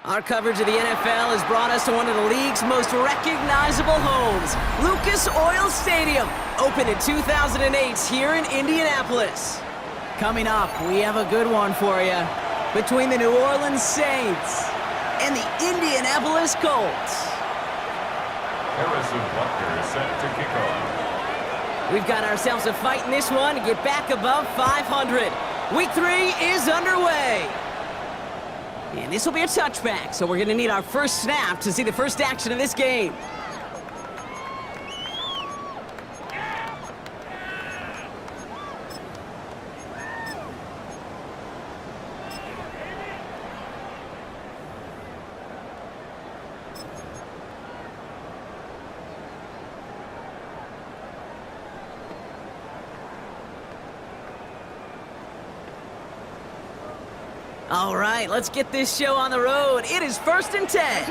Our coverage of the NFL has brought us to one of the league's most recognizable homes, Lucas Oil Stadium, opened in 2008 here in Indianapolis. Coming up, we have a good one for you between the New Orleans Saints and the Indianapolis Colts. Harrison Butker is set to kick off. We've got ourselves a fight in this one to get back above 500. Week 3 is underway. And this will be a touchback, so we're going to need our first snap to see the first action of this game. All right, let's get this show on the road. It is 1st and 10.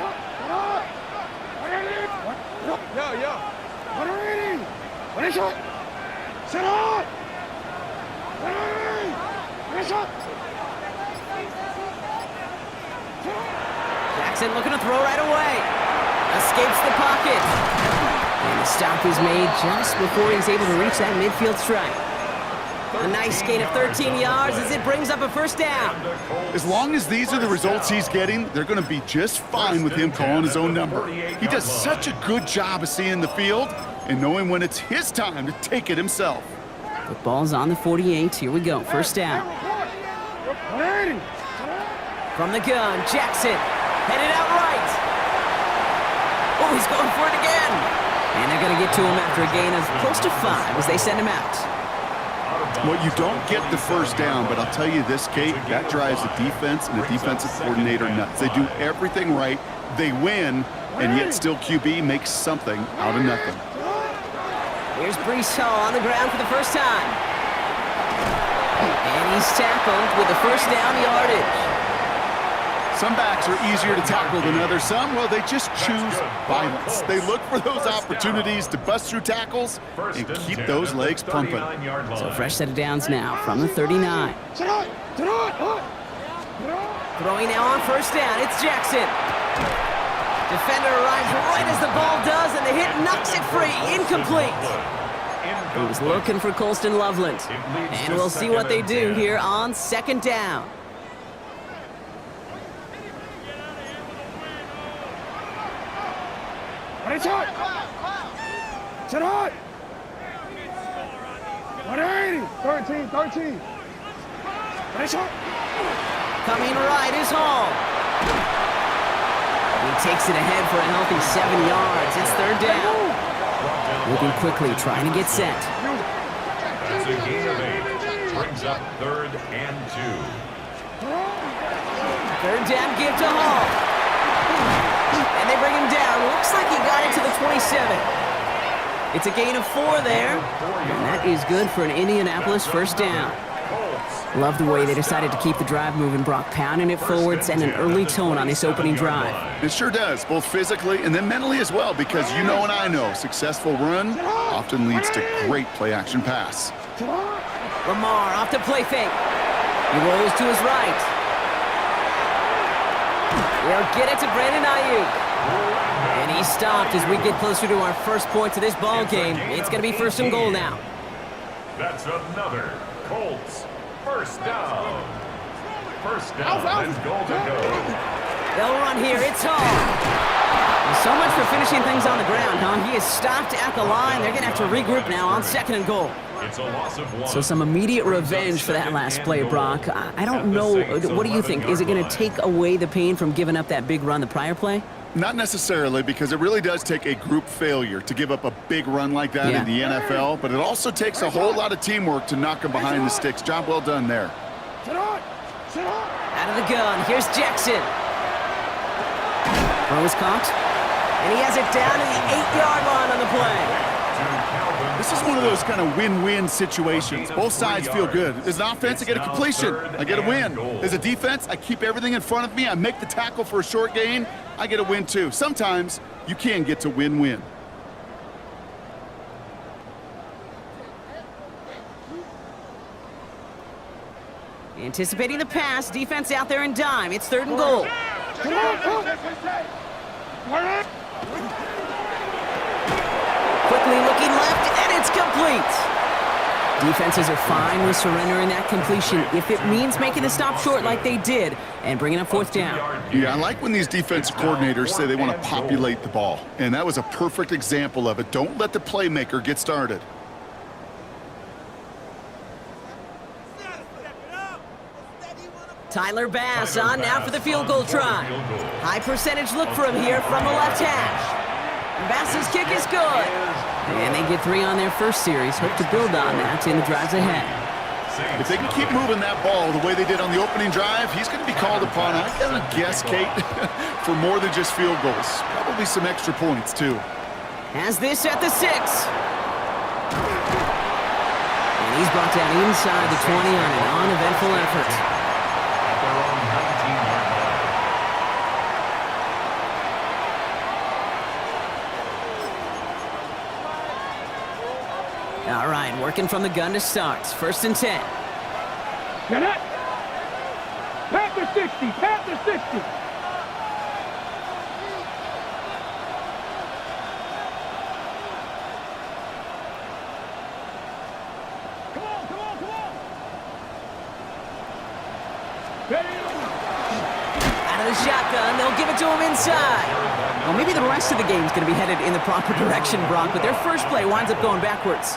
Jackson looking to throw right away. Escapes the pocket. And the stop is made just before he's able to reach that midfield strike. A nice gain of 13 yards as it brings up a first down. As long as these are the results he's getting, they're going to be just fine with him calling his own number. He does such a good job of seeing the field and knowing when it's his time to take it himself. The ball's on the 48. Here we go. First down. From the gun, Jackson headed out right. Oh, he's going for it again. And they're going to get to him after a gain of close to 5 as they send him out. Well, you don't get the first down, but I'll tell you this, Kate, that drives the defense and the defensive coordinator nuts. They do everything right, they win, and yet still QB makes something out of nothing. Here's Breece Hall on the ground for the first time. And he's tackled with the first down yardage. Some backs are easier to tackle than others. Some, well, they just choose violence. They look for those opportunities to bust through tackles and keep those legs pumping. So fresh set of downs now from the 39. Throwing now on first down, it's Jackson. Defender arrives right as the ball does, and the hit knocks it free, incomplete. He was looking for Colston Loveland. And we'll see what they do here on second down. Set hot! 180! 13. Coming right is Hall. He takes it ahead for a healthy 7 yards. It's third down. Moving quickly, trying to get set. That's a gain of 8. Brings up 3rd and 2. Third down give to Hall. And they bring him down. Looks like he got it to the 27. It's a gain of 4 there. And that is good for an Indianapolis first down. Love the way they decided to keep the drive moving. Brock pounding it forward, sending an early tone on this opening drive. It sure does, both physically and then mentally as well, because you know and I know, successful run often leads to great play-action pass. Lamar off the play fake. He rolls to his right. They'll get it to Brandon Ayuk. And he stopped as we get closer to our first points of this ball game. It's going to be 1st and goal now. That's another Colts first down. First down and goal to go. They'll run here. It's Hall. So much for finishing things on the ground, huh? He is stopped at the line. They're going to have to regroup now on 2nd and goal. It's a loss of 1. So some immediate revenge for that last play, Brock. I don't know. What do you think? Is it going to take away the pain from giving up that big run the prior play? Not necessarily, because it really does take a group failure to give up a big run like that in the NFL, but it also takes a whole lot of teamwork to knock them behind the sticks. Job well done there. Out of the gun, here's Jackson. Throw is caught, and he has it down to the 8-yard line on the play. This is one of those kind of win-win situations. Both sides feel good. As an offense, I get a completion. I get a win. As a defense, I keep everything in front of me. I make the tackle for a short gain. I get a win, too. Sometimes you can get to win-win. Anticipating the pass, defense out there in dime. It's 3rd and goal. Come on, come on. Quickly looking left, and it's complete. Defenses are fine with surrendering that completion if it means making the stop short like they did and bringing up fourth down. Yeah, I like when these defensive coordinators say they want to populate the ball. And that was a perfect example of it. Don't let the playmaker get started. Tyler Bass on now for the field goal try. High percentage look for him here from the left hash. Bass's kick is good. And they get 3 on their first series. Hope to build on that in the drives ahead. If they can keep moving that ball the way they did on the opening drive, he's going to be called upon, I gotta guess, Kate, for more than just field goals. Probably some extra points, too. Has this at the 6. And he's brought down inside the 20 on an uneventful effort. At their own 19-yard line. All right, working from the gun to start. 1st and 10. Get it. Panther 60. Panther 60. Come on, come on, come on. Out of the shotgun, they'll give it to him inside. Well, maybe the rest of the game's going to be headed in the proper direction, Brock, but their first play winds up going backwards.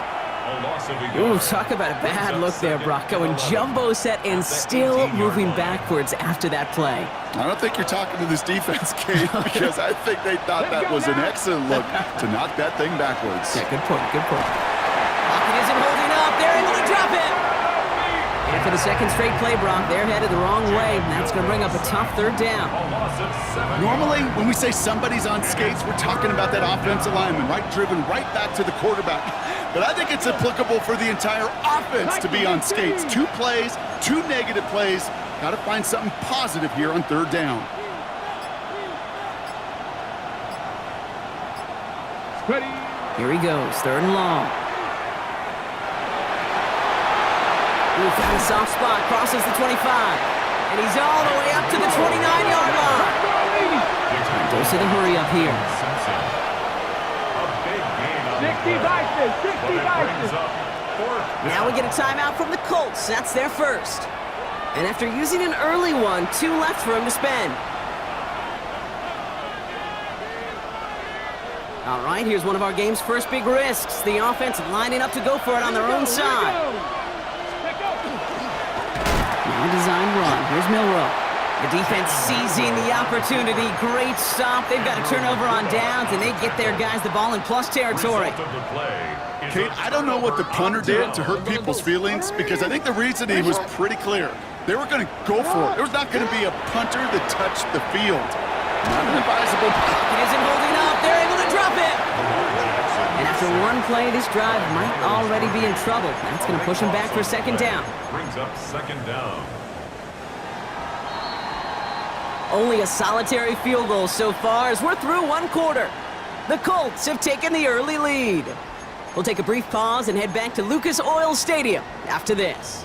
Ooh, talk about a bad look there, Brock. Going jumbo set and still moving backwards after that play. I don't think you're talking to this defense, Kate, because I think they thought that was an excellent look to knock that thing backwards. Yeah, good point, good point. Lockett isn't holding up. They're able to drop it. And for the second straight play, Brock, they're headed the wrong way, and that's going to bring up a tough 3rd down. Normally, when we say somebody's on skates, we're talking about that offensive lineman, right? Driven right back to the quarterback. But I think it's applicable for the entire offense to be on skates. 2 plays, 2 negative plays. Got to find something positive here on 3rd down. Ready. Here he goes, 3rd and long. Ooh, found a soft spot, crosses the 25. And he's all the way up to the 29-yard line. Dose of the hurry up here. 60 Bison, 60 Bison. Now we get a timeout from the Colts. That's their first. And after using an early one, 2 left for him to spend. All right, here's one of our game's first big risks. The offense lining up to go for it on their own side. Now a designed run. Here's Milroe. The defense seizing the opportunity. Great stop. They've got a turnover on downs, and they get their guys the ball in plus territory. Kate, I don't know what the punter did to hurt people's feelings, because I think the reasoning was pretty clear. They were going to go for it. There was not going to be a punter that touched the field. Not an advisable. It isn't holding up. They're able to drop it. And after one play, this drive might already be in trouble. That's going to push him back for 2nd down. Brings up 2nd down. Only a solitary field goal so far as we're through 1 quarter. The Colts have taken the early lead. We'll take a brief pause and head back to Lucas Oil Stadium after this.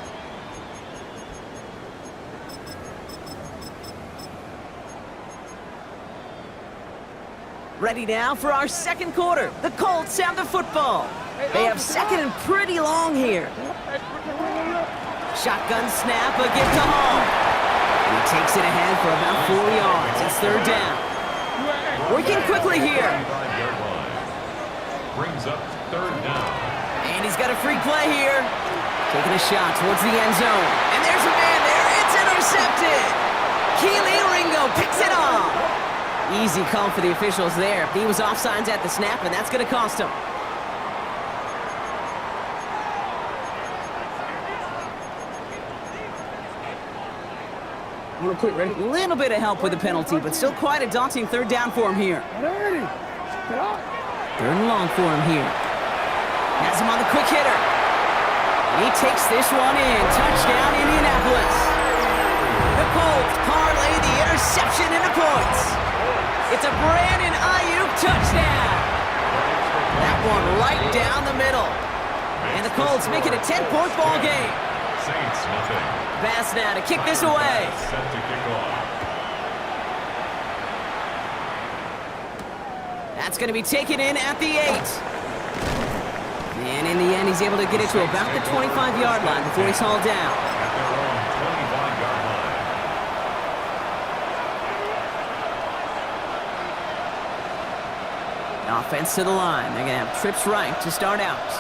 Ready now for our 2nd quarter. The Colts have the football. They have 2nd and pretty long here. Shotgun snap, a give to Hall. He takes it ahead for about 4 yards. It's 3rd down. Working quickly here. Brings up 3rd down. And he's got a free play here. Taking a shot towards the end zone. And there's a man there. It's intercepted. Keely Ringo picks it off. Easy call for the officials there. He was offsides at the snap, and that's going to cost him. Ready? A little bit of help with the penalty, but still quite a daunting 3rd down for him here. Ready. Get up. 3rd and long for him here. Has him on the quick hitter. And he takes this one in. Touchdown, Indianapolis. The Colts parlay the interception into points. It's a Brandon Ayuk touchdown. That one right down the middle. And the Colts make it a 10-point ball game. Saints nothing. Bass now to kick this away. Set to kick off. That's going to be taken in at the 8. And in the end, he's able to get it to about the 25-yard line before he's hauled down. At their own 25-yard line. Offense to the line. They're going to have trips right to start out.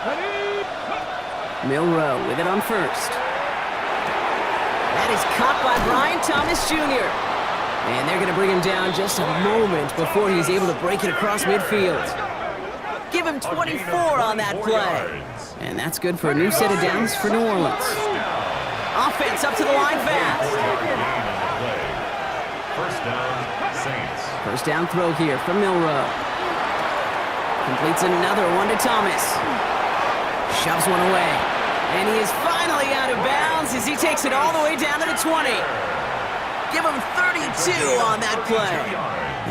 Ready? Milroe with it on first. That is caught by Brian Thomas Jr. And they're going to bring him down just a moment before he's able to break it across midfield. Give him 24 on that play. And that's good for a new set of downs for New Orleans. Offense up to the line fast. First down, Saints. First down throw here from Milroe. Completes another one to Thomas. Shoves one away. And he is finally out of bounds as he takes it all the way down to the 20. Give him 32 on that play.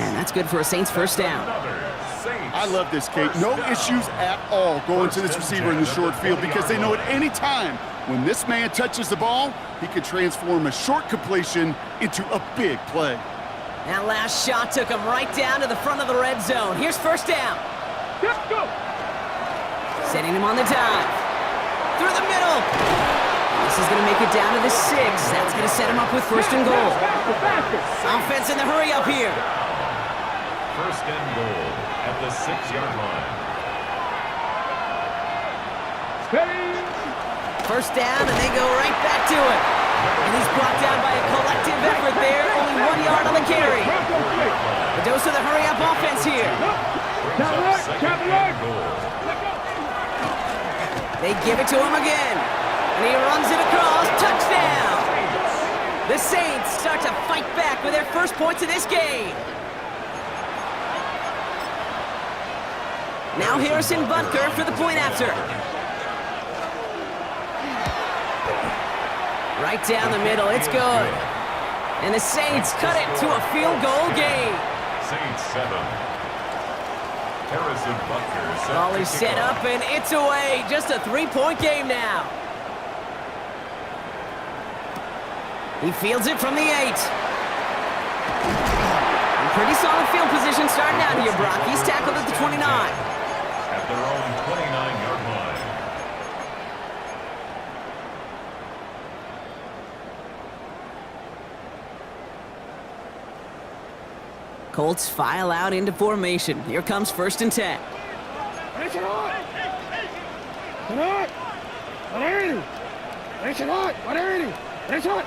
And that's good for a Saints first down. I love this, Kate. No issues at all going to this receiver in the short field because they know at any time when this man touches the ball, he can transform a short completion into a big play. That last shot took him right down to the front of the red zone. Here's first down. Let's go. Setting him on the dive. Through the middle. This is going to make it down to the 6. That's going to set him up with first and goal. Offense in the hurry up here. First and goal at the 6-yard line. Ready? First down, and they go right back to it. And he's brought down by a collective effort there. Only 1 yard on the carry. The dose of the hurry-up offense here. They give it to him again. And he runs it across. Touchdown! The Saints start to fight back with their first points of this game. Now Harrison Butker for the point after. Right down the middle, it's good. And the Saints cut it to a field goal game. Saints 7. Harrison Butker set Ball to is kick set off. up and it's away. Just a 3-point game now. He fields it from the 8. And pretty solid field position starting out here, Brock. He's tackled at the 29. At their own 29-yard line. Colts file out into formation. Here comes first and 10. Race it on. Tonight. 180. Race it on. 180. Race it on.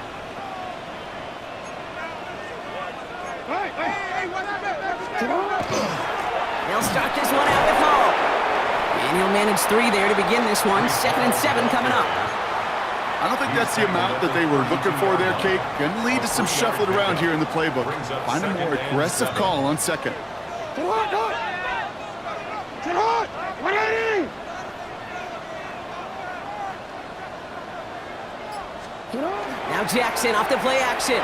Hey, what They'll start this one out with Hall. And he'll manage 3 there to begin this one. 2nd and 7 coming up. I don't think that's the amount that they were looking for there, Kate. Going to lead to some shuffling around here in the playbook. Find a more aggressive call on second. Sit hot. 180. Now Jackson off the play action.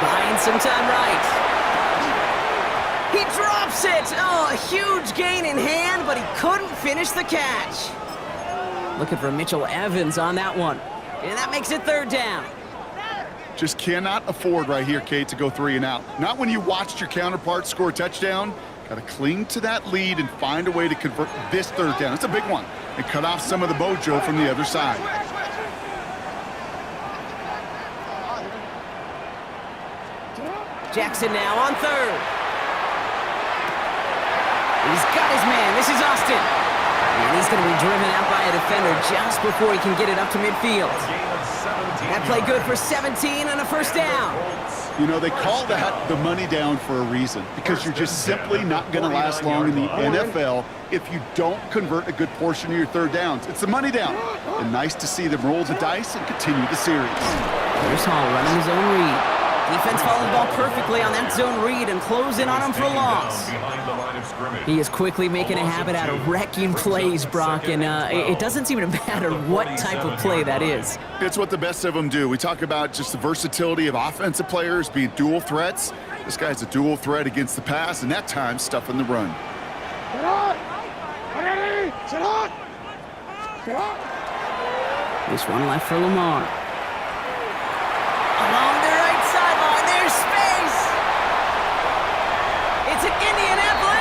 Buying some time right. He drops it. Oh, a huge gain in hand, but he couldn't finish the catch. Looking for Mitchell Evans on that one. And that makes it 3rd down. Just cannot afford right here, Kate, to go 3 and out. Not when you watched your counterpart score a touchdown. Got to cling to that lead and find a way to convert this 3rd down. It's a big one. And cut off some of the mojo from the other side. Jackson now on 3rd. He's got his man. This is Austin. And he's going to be driven out by a defender just before he can get it up to midfield. That play good for 17 and a first down. You know, they call that the money down for a reason, because you're just simply not going to last long in the NFL if you don't convert a good portion of your 3rd downs. It's the money down. And nice to see them roll the dice and continue the series. Here's Hall running his own read. Defense following the ball perfectly on that zone read and close in on him for a loss. He is quickly making a habit out of wrecking plays, Brock, and it doesn't seem to matter what type of play that is. It's what the best of them do. We talk about just the versatility of offensive players being dual threats. This guy's a dual threat against the pass, and that time stuffing the run. Sit hot. 180. Sit hot. This one left for Lamar. Along the right sideline, there's space. It's an Indianapolis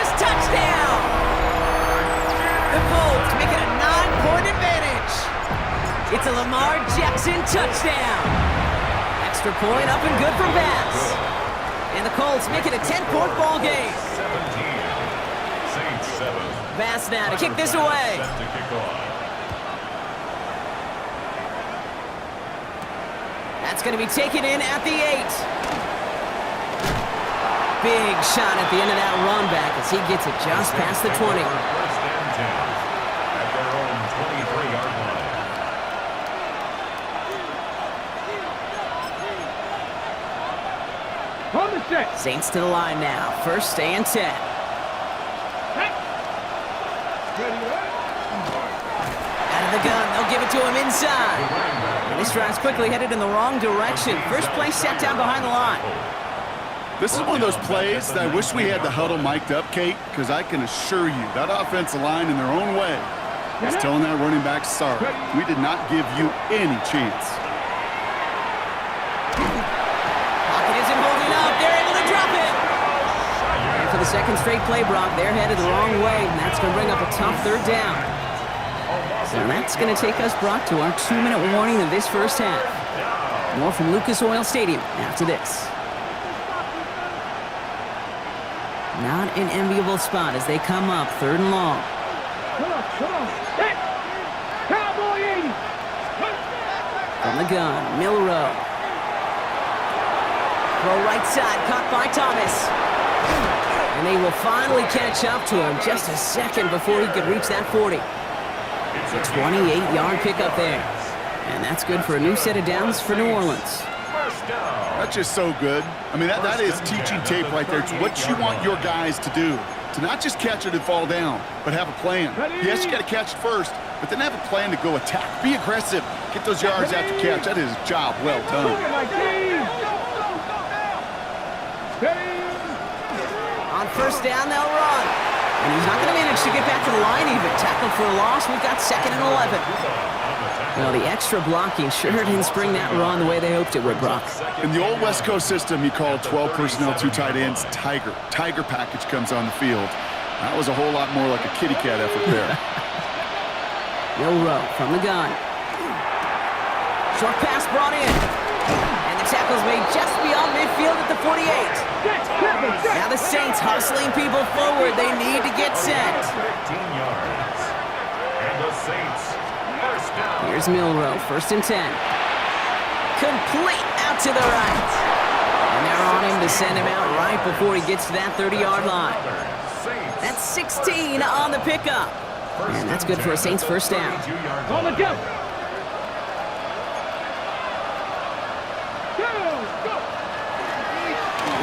It's a Lamar Jackson touchdown. Extra point up and good for Bass. And the Colts make it a 10-point ball game. 17. Saints 7. Bass now to kick this away. Set to kick off. That's going to be taken in at the 8. Big shot at the end of that run back as he gets it just past the 20. First and 10 at their own 23-yard line. On the set. Saints to the line now. First and 10. Out of the gun. They'll give it to him inside. And this drive's quickly headed in the wrong direction. First play set down behind the line. This is one of those plays that I wish we had the huddle mic'd up, Kate, because I can assure you that offensive line in their own way is telling that running back, sorry, we did not give you any chance. Pocket isn't holding up. They're able to drop it. And for the second straight play, Brock, they're headed the wrong way, and that's going to bring up a tough third down. And that's going to take us, Brock, to our 2-minute warning of this first half. More from Lucas Oil Stadium after this. Not an enviable spot as they come up third and long. Come on. Set. Cowboy 80. From the gun, Milrow. Throw right side, caught by Thomas. And they will finally catch up to him just a second before he could reach that 40. It's a 28-yard pickup there. And that's good for a new set of downs for New Orleans. First down. That's just so good. I mean, that is teaching tape right there. It's what you want your guys to do. To not just catch it and fall down, but have a plan. Yes, you got to catch it first, but then have a plan to go attack. Be aggressive. Get those yards after catch. That is a job well done. On first down, they'll run. And he's not going to manage to get back to the line even. Tackle for a loss. We've got 2nd and 11. Well, the extra blocking sure didn't spring that run the way they hoped it would, Brock. In the old West Coast system, he called 12 personnel, 2 tight ends, Tiger. Tiger package comes on the field. That was a whole lot more like a kitty cat effort there. Milrow from the gun. Short pass brought in. And the tackle's made just beyond midfield at the 48. Now the Saints hustling people forward. They need to get set. 15 yards. And the Saints, first down. Here's Milrow, 1st and 10. Complete out to the right. And they're on him to send him out right before he gets to that 30-yard line. That's 16 on the pickup. And that's good for a Saints first down. On the go.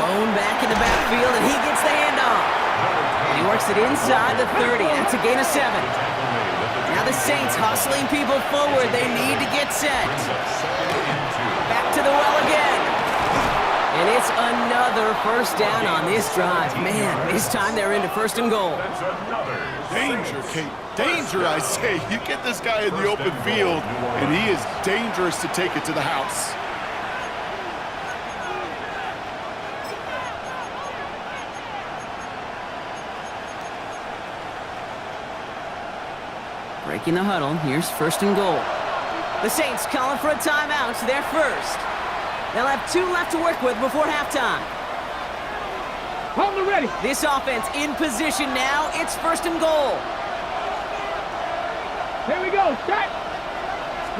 Blown back in the backfield, and he gets the handoff. And he works it inside the 30. That's a gain of 7. Now the Saints hustling people forward. They need to get set. Back to the well again. And it's another first down on this drive. Man, this time they're into 1st and goal. Danger, Kate. Danger, I say. You get this guy in the open field, and he is dangerous to take it to the house. Breaking the huddle, here's 1st and goal. The Saints calling for a timeout, they're first. They'll have 2 left to work with before halftime. On the ready. This offense in position now, it's 1st and goal. Here we go. Set.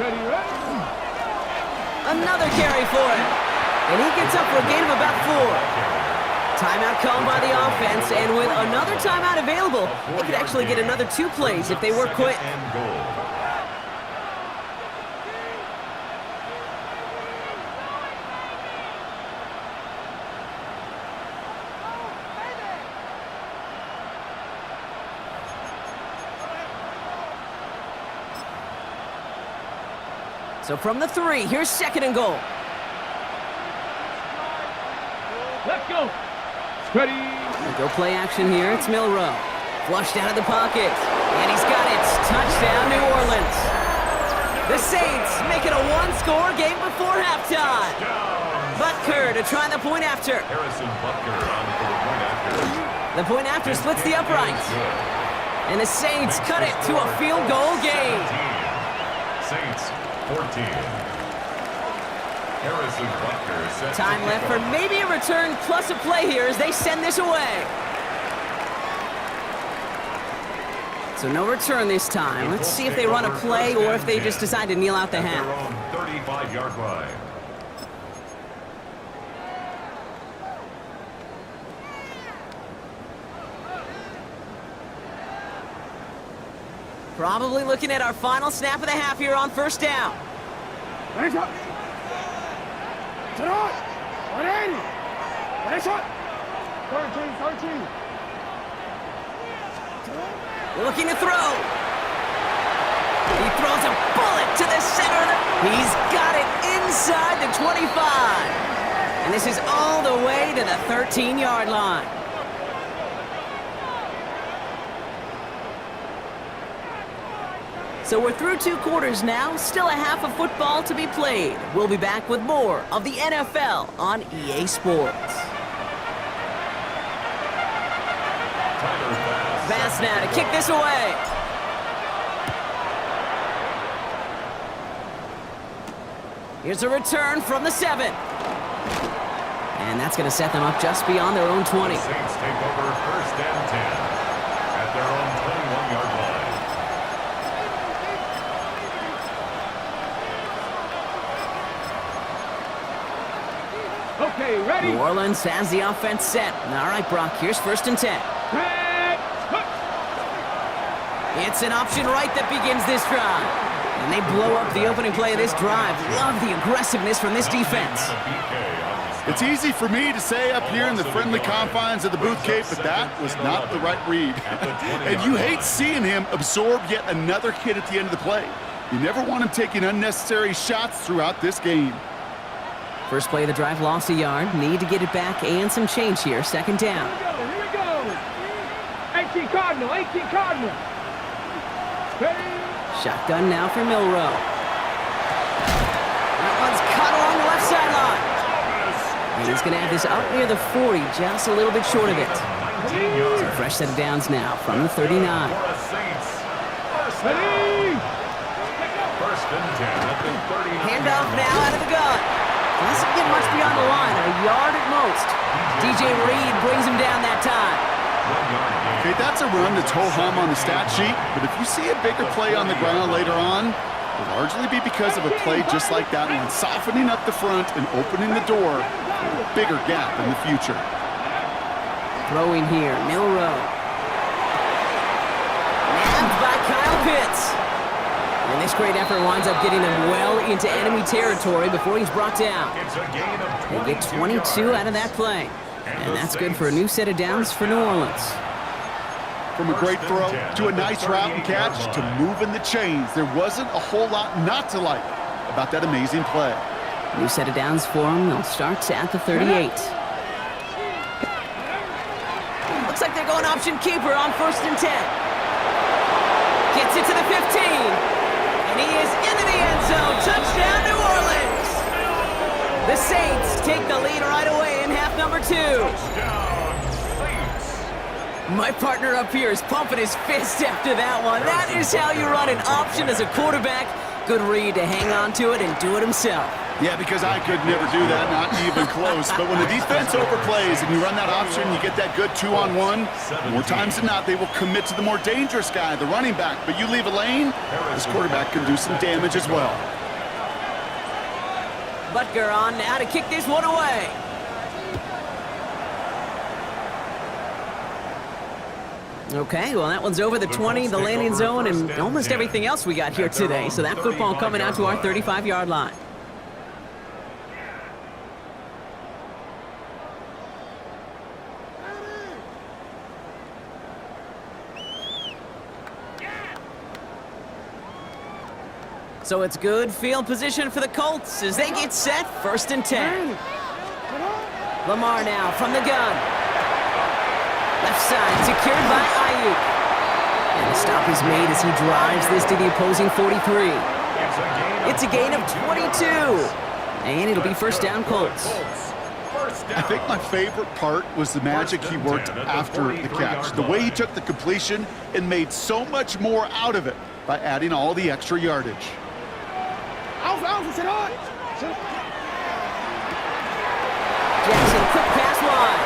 Ready. Another carry for him. And he gets up for a gain of about 4. Timeout called by the offense, and with another timeout available, they could actually get another 2 plays if they work quick. So from the 3, here's 2nd and goal. Let's go. Ready. Go play action here. It's Milrow. Flushed out of the pocket. And he's got it. Touchdown, New Orleans. The Saints make it a 1-score game before halftime. Butker to try the point after. Harrison Butker on for the point after. The point after splits the uprights. And the Saints cut it to a field goal game. Saints 14. Harrison Butker set Time to left kick for off. maybe a return plus a play here as they send this away. So no return this time. Let's see if they run a play or if they just decide to kneel out the At half. their own 35-yard line. Probably looking at our final snap of the half here on first down. Ready, shot. Turn on. 180. Ready, shot. 13. Looking to throw. He throws a bullet to the center. He's got it inside the 25. And this is all the way to the 13-yard line. So we're through 2 quarters now, still a half of football to be played. We'll be back with more of the NFL on EA Sports. Pass now to kick this away. Here's a return from the 7. And that's going to set them up just beyond their own 20. The Saints take over first and 10 at their own 21-yard line. Okay, ready. New Orleans has the offense set. All right, Brock, here's first and 10. It's an option right that begins this drive. And they blow up the opening play of this drive. Love the aggressiveness from this defense. It's easy for me to say up here in the friendly confines of the Booth Cape, but that was not the right read. And you hate seeing him absorb yet another hit at the end of the play. You never want him taking unnecessary shots throughout this game. First play of the drive, lost a yard. Need to get it back and some change here. Second down. Here we go. 18 Cardinal. Ready. Shotgun now for Milrow. That one's caught along the left sideline. And he's going to have this up near the 40, just a little bit short of it. So fresh set of downs now from the 39. Ready. First and 10 at the 39. Handoff now out of the gun. Doesn't get much beyond the line, a yard at most. DJ Reed brings him down that time. Okay, that's a run that's ho-hum on the stat sheet, but if you see a bigger play on the ground later on, it'll largely be because of a play just like that one, softening up the front and opening the door for a bigger gap in the future. Throwing here, Milrow. Nabbed by Kyle Pitts. And this great effort winds up getting them well into enemy territory before he's brought down. It's a gain of They get 22 out of that play. And that's good for a new set of downs for New Orleans. From a great throw to a nice route and catch to moving the chains, there wasn't a whole lot not to like about that amazing play. New set of downs for them. They'll start at the 38. Looks like they're going option keeper on first and 10. Gets it to the 15. And he is into the end zone. Touchdown, New Orleans. The Saints take the lead right away in half number 2. My partner up here is pumping his fist after that one. That is how you run an option as a quarterback. Good read to hang on to it and do it himself. Yeah, because I could never do that, not even close. But when the defense overplays and you run that option, you get that good 2-on-1, more times than not, they will commit to the more dangerous guy, the running back. But you leave a lane, this quarterback can do some damage as well. Butker on now to kick this one away. Okay, well, that one's over the 20, the landing zone, and almost everything else we got here today. So that football coming out to our 35-yard line. So it's good field position for the Colts as they get set, first and 10. Lamar now from the gun. Left side secured by Ayuk. And the stop is made as he drives this to the opposing 43. It's a gain of 22. And it'll be first down Colts. I think my favorite part was the magic he worked after the catch. The way he took the completion and made so much more out of it by adding all the extra yardage. Jackson, quick pass wide.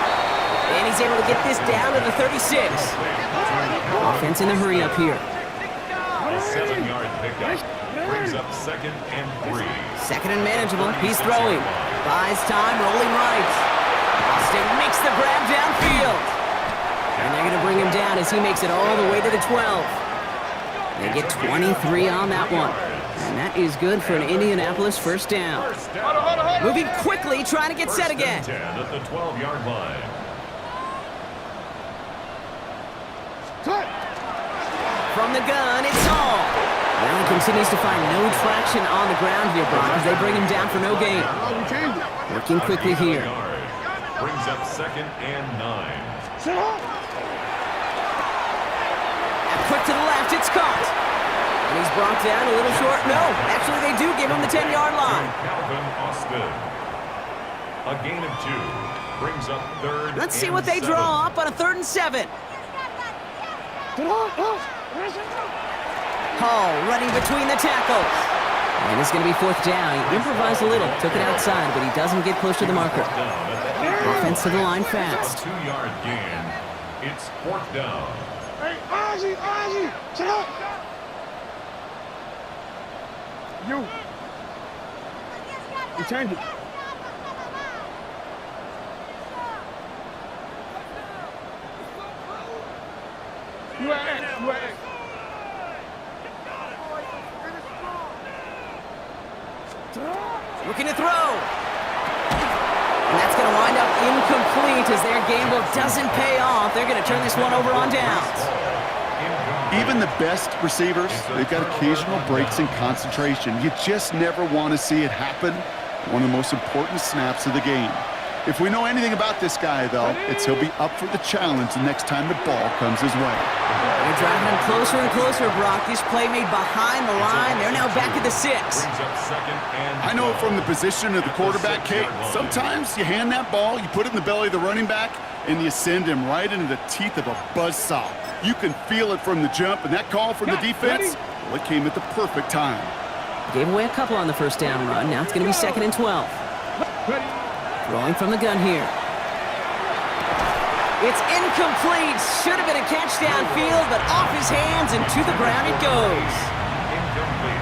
And he's able to get this down to the 36. Offense in the hurry up here. A 7-yard pickup brings up 2nd and 3. Second and manageable. He's throwing. Buys time, rolling right. Austin makes the grab downfield. And they're going to bring him down as he makes it all the way to the 12. They get 23 on that one. And that is good for an Indianapolis first down. Moving quickly, trying to get set again. 10 at the 12-yard line. From the gun, it's Hall. Now he continues to find no traction on the ground here, Brock, as they bring him down for no gain. Working quickly here. Brings up 2nd and 9. And quick to the left, it's caught. And he's brought down a little short. No, actually they do give him the 10-yard line. Calvin Austin. A gain of 2. Brings up 3rd. Let's see what they draw up on a 3rd and 7. Hall running between the tackles. And it's going to be 4th down. He improvised a little, took it outside, but he doesn't get close to the marker. Offense to the line fast. 2-yard gain. It's 4th down. Hey, Ozzie, shut up. You changed it. You at. Looking to throw. And that's going to wind up incomplete as their gamble doesn't pay off. They're going to turn this one over on downs. Even the best receivers, they've got occasional breaks in concentration. You just never want to see it happen. One of the most important snaps of the game. If we know anything about this guy, though, it's he'll be up for the challenge the next time the ball comes his way. They're driving him closer and closer, Brock. This play made behind the line. They're now back at the 6. I know from the position of the quarterback, Kate, sometimes you hand that ball, you put it in the belly of the running back, and you send him right into the teeth of a buzzsaw. You can feel it from the jump, and that call from the defense, well, it came at the perfect time. Gave away a couple on the first down run. Now it's going to be 2nd and 12. Throwing from the gun here. It's incomplete. Should have been a catch downfield, but off his hands and to the ground it goes.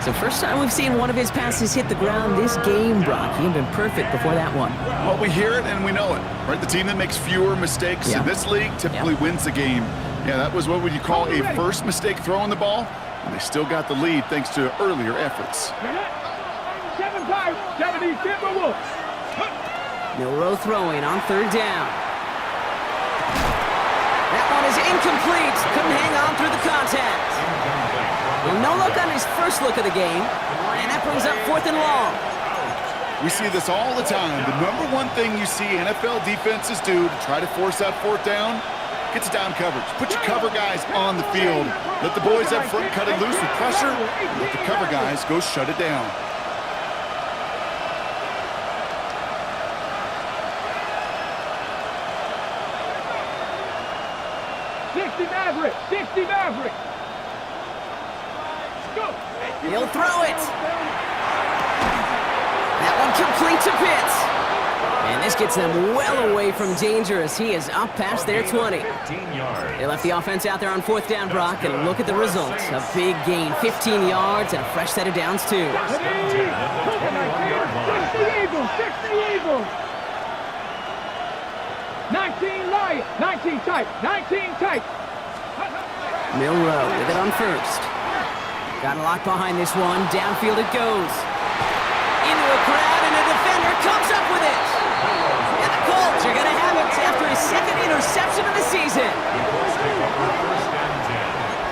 So first time we've seen one of his passes hit the ground this game, Brock. He had been perfect before that one. Well, we hear it and we know it, right? The team that makes fewer mistakes in this league typically wins the game. Yeah, that was what would you call a first mistake throwing the ball, and they still got the lead thanks to earlier efforts. 70 Timberwolves. Milroe throwing on 3rd down. That one is incomplete. Couldn't hang on through the contact. Well, no look on his first look of the game. And that brings up 4th and long. We see this all the time. The number one thing you see NFL defenses do to try to force that 4th down, gets down coverage. Put your cover guys on the field. Let the boys up front cut it loose with pressure. Let the cover guys go shut it down. 60 Maverick. Go. He'll throw it. That one complete to Pitts. And this gets them well away from danger as he is up past their 20. They left the offense out there on 4th down, Brock, and look at the results. A big gain, 15 yards, and a fresh set of downs, too. 60 Eagles. 19 Lion. 19 tight. 19 tight. Milroe with it on 1st. Got a lock behind this one. Downfield it goes. Into a crowd, and a defender comes up with it. And the Colts are going to have it after his 2nd interception of the season. First and 10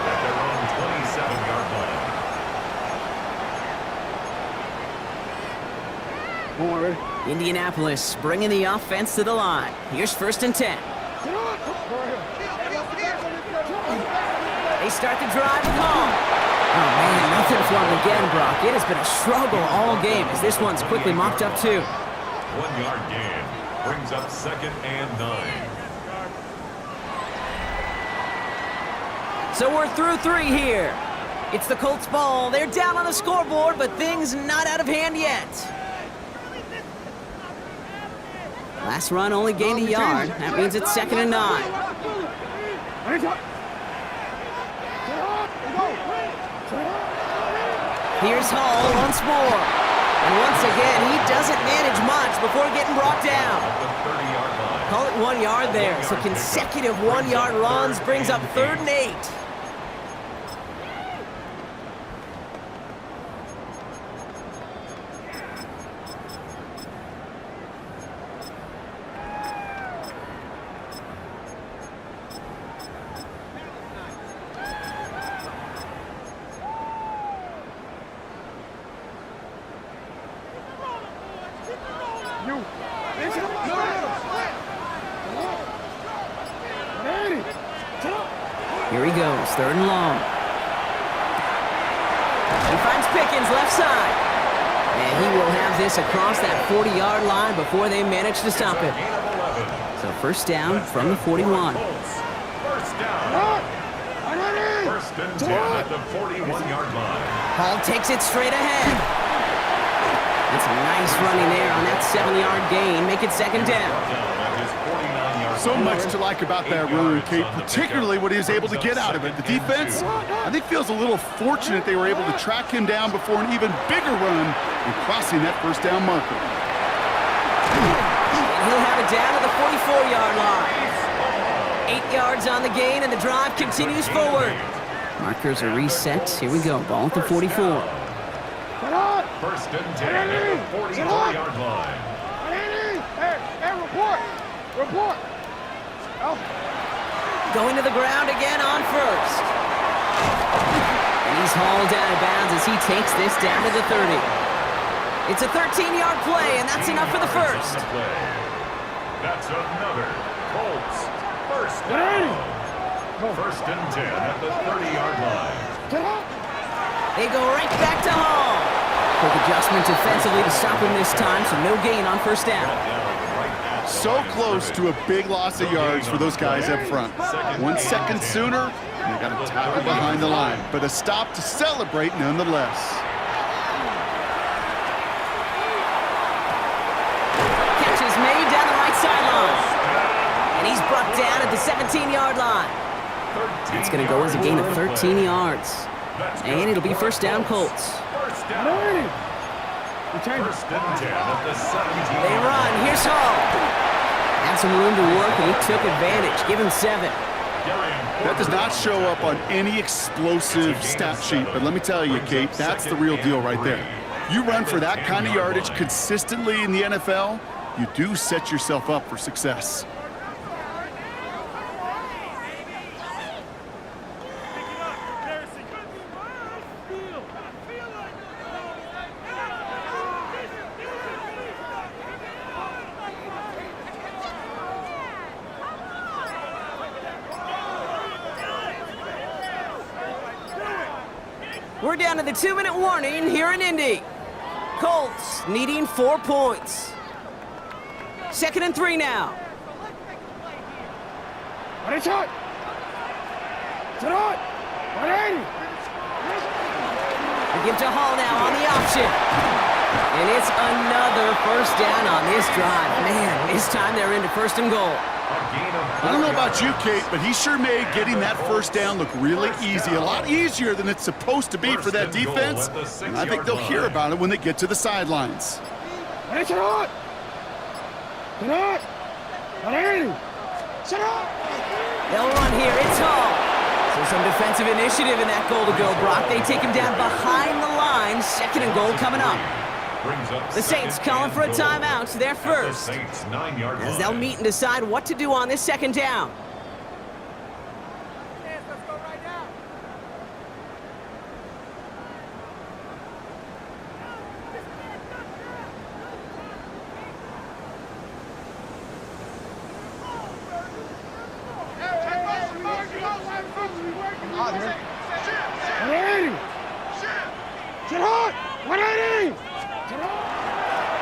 at their own 27-yard line. Indianapolis bringing the offense to the line. Here's 1st and 10. They start the drive with Hall. Oh, man, nothing for him again, Brock. It has been a struggle all game as this one's quickly mocked up, too. 1-yard gain brings up 2nd and 9. So we're through 3 here. It's the Colts ball. They're down on the scoreboard, but things not out of hand yet. Last run only gained a yard. That means it's 2nd and 9. Here's Hall once more. And once again, he doesn't manage much before getting brought down. Call it 1 yard there. So consecutive 1-yard runs brings up 3rd and 8. Here he goes, 3rd and long. He finds Pickens left side. And he will have this across that 40-yard line before they manage to stop him. So 1st down from the 41. 1st down. 1st and 10 at the 41-yard line. Hall takes it straight ahead. That's a nice running there on that 7-yard gain. Make it 2nd down. So much to like about that run, Kate, particularly what he was able to get out of it. The defense, I think, feels a little fortunate they were able to track him down before an even bigger run and crossing that 1st down marker. And he'll have it down to the 44-yard line. 8 yards on the gain, and the drive continues forward. Markers are reset. Here we go. Ball at the 44. 1st and 10 at the 44-yard line. Hey, report. Going to the ground again on 1st. And he's hauled out of bounds as he takes this down to the 30. It's a 13-yard play, and that's enough for the 1st. That's another Colts 1st down. 1st and 10 at the 30-yard line. They go right back to Hall. Quick adjustment defensively to stop him this time, so no gain on 1st down. So close to a big loss of yards for those guys up front. 1 second sooner, and they got a tackle behind the line, but a stop to celebrate nonetheless. Catch is made down the right sideline. And he's brought down at the 17-yard line. That's going to go as a gain of 13 yards. And it'll be 1st down Colts. 1st down. 1st and 10 at the 17. They run. Here's Hall. Had some room to work, and he took advantage. Give him 7. That does not show up on any explosive stat sheet, but let me tell you, Kate, that's the real deal right there. You run for that kind of yardage consistently in the NFL, you do set yourself up for success. We're down to the 2-minute warning here in Indy. Colts needing 4 points. 2nd and 3 now. Ready, shot. Sit on. 180. They give to Hall now on the option. And it's another 1st down on this drive. Man, this time they're into 1st and goal. I don't know about you, Kate, but he sure made getting that 1st down look really easy. A lot easier than it's supposed to be for that defense. And I think they'll hear about it when they get to the sidelines. Ready, sit on. Sit on. 180. Sit on. They'll run here. It's Hall. So some defensive initiative in that goal to go, Brock. They take him down behind the line. 2nd and goal coming up. The Saints calling for a timeout. They're first. As they'll meet and decide what to do on this 2nd down.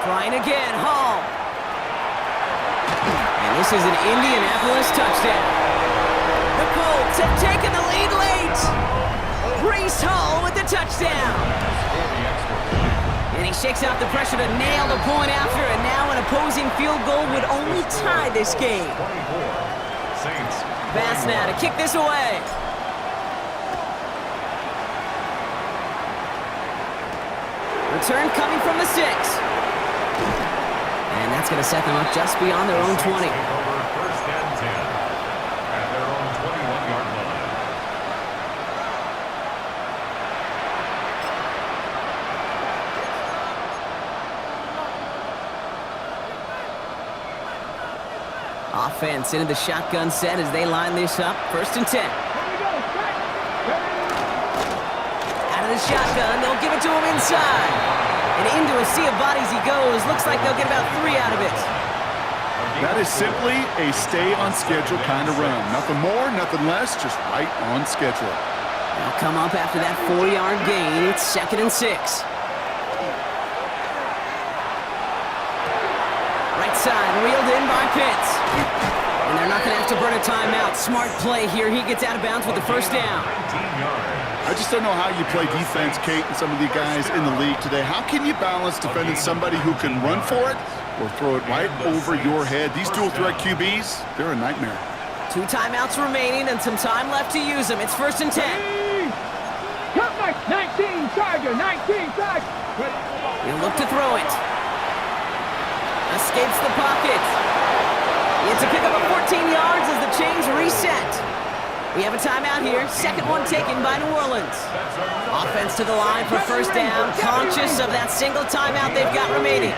Trying again, Hall. And this is an Indianapolis touchdown. The Colts have taken the lead late. Breece Hall with shakes out the pressure to nail the point after, and now an opposing field goal would only tie this game. 24. Saints. Pass now to kick this away. Return coming from the 6. And that's going to set them up just beyond their own 20. Take over first and 10 at their own 21-yard line. Offense into the shotgun set as they line this up. First and 10. Out of the shotgun, they'll give it to him inside. And into a sea of bodies he goes. Looks like they'll get about 3 out of it. That is simply a stay-on-schedule kind of run. Nothing more, nothing less, just right on schedule. They'll come up after that 4-yard gain. It's 2nd and 6. Right side, reeled in by Pitts. And they're not going to have to burn a timeout. Smart play here. He gets out of bounds with the first down. 19 yards. I just don't know how you play defense, Kate, and some of the guys in the league today. How can you balance defending somebody who can run for it or throw it right over your head? These dual threat QBs, they're a nightmare. 2 timeouts remaining and some time left to use them. It's 1st and 10. Come back, 19 Charger, 19 Charger. He'll look to throw it. Escapes the pocket. He had to pick up a 14 yards as the chains reset. We have a timeout here. Second one taken by New Orleans. Offense to the line for first down. Conscious of that single timeout they've got remaining.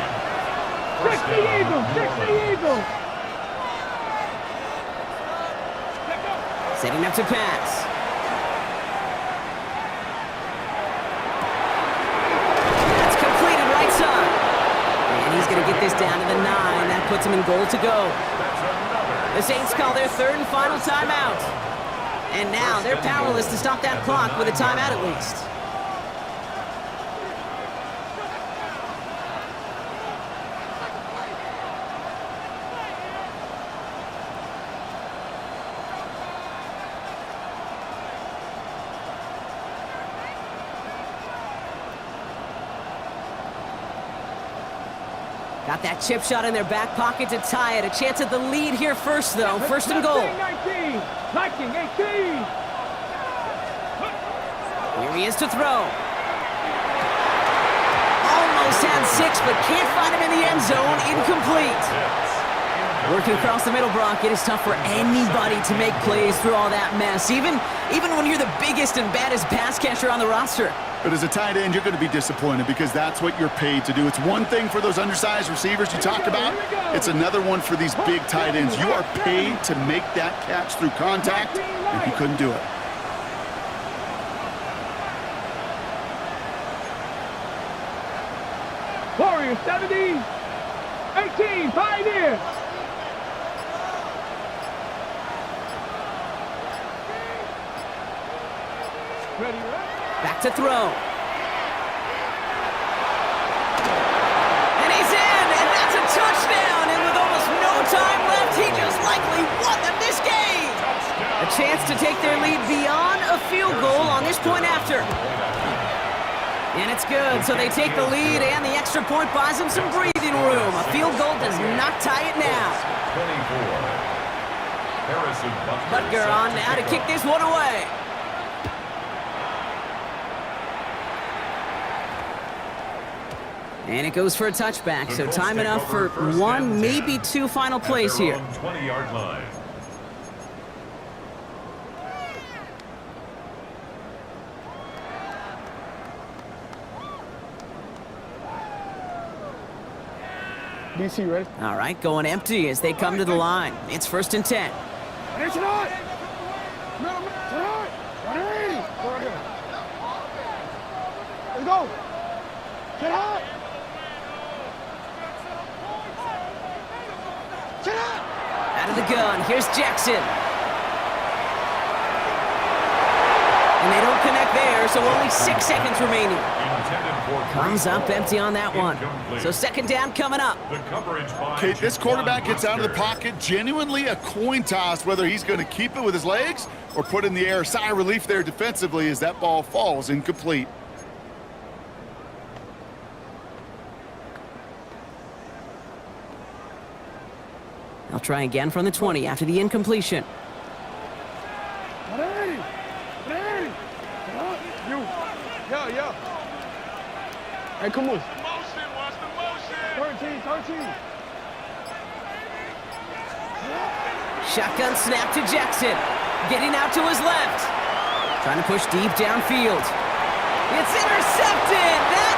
60 Eagles, 60 Eagles. Setting up to pass. That's completed right side. And he's going to get this down to the 9. That puts him in goal to go. The Saints call their 3rd and final timeout. And now they're powerless to stop that clock with a timeout at least. Got that chip shot in their back pocket to tie it. A chance at the lead here first, though. 1st and goal. 19, Viking 18. Here he is to throw. Almost had 6, but can't find him in the end zone. Incomplete. Working across the middle, Brock, it is tough for anybody to make plays through all that mess, even when you're the biggest and baddest pass catcher on the roster. But as a tight end, you're going to be disappointed because that's what you're paid to do. It's one thing for those undersized receivers you talk about. It's another one for these big tight ends. You are paid to make that catch through contact, and he couldn't do it. Warriors 70, 18, Pioneer. Ready, Back to throw. And he's in, and that's a touchdown. And with almost no time left, he just likely won them this game. A chance to take their lead beyond a field goal on this point after. And it's good, so they take the lead, and the extra point buys them some breathing room. A field goal does not tie it now. 24. Harrison Butker on now to kick this one away. And it goes for a touchback, so time enough for 1, maybe 2 final plays here. 20-yard line. DC, ready? All right, going empty as they come to the line. It's 1st and 10. It's not. Ready. Let's go. Get hot. Get hot. Out of the gun, here's Jackson. And they don't connect there, so only 6 seconds remaining. Comes up empty on that one. So 2nd down coming up. Okay, this quarterback gets out of the pocket, genuinely a coin toss whether he's going to keep it with his legs or put in the air. Sigh of relief there defensively as that ball falls incomplete. They'll try again from the 20 after the incompletion. Ready! Ready! You! Yeah. Hey, come on. Motion, watch the motion. 13. Shotgun snap to Jackson. Getting out to his left. Trying to push deep downfield. It's intercepted! That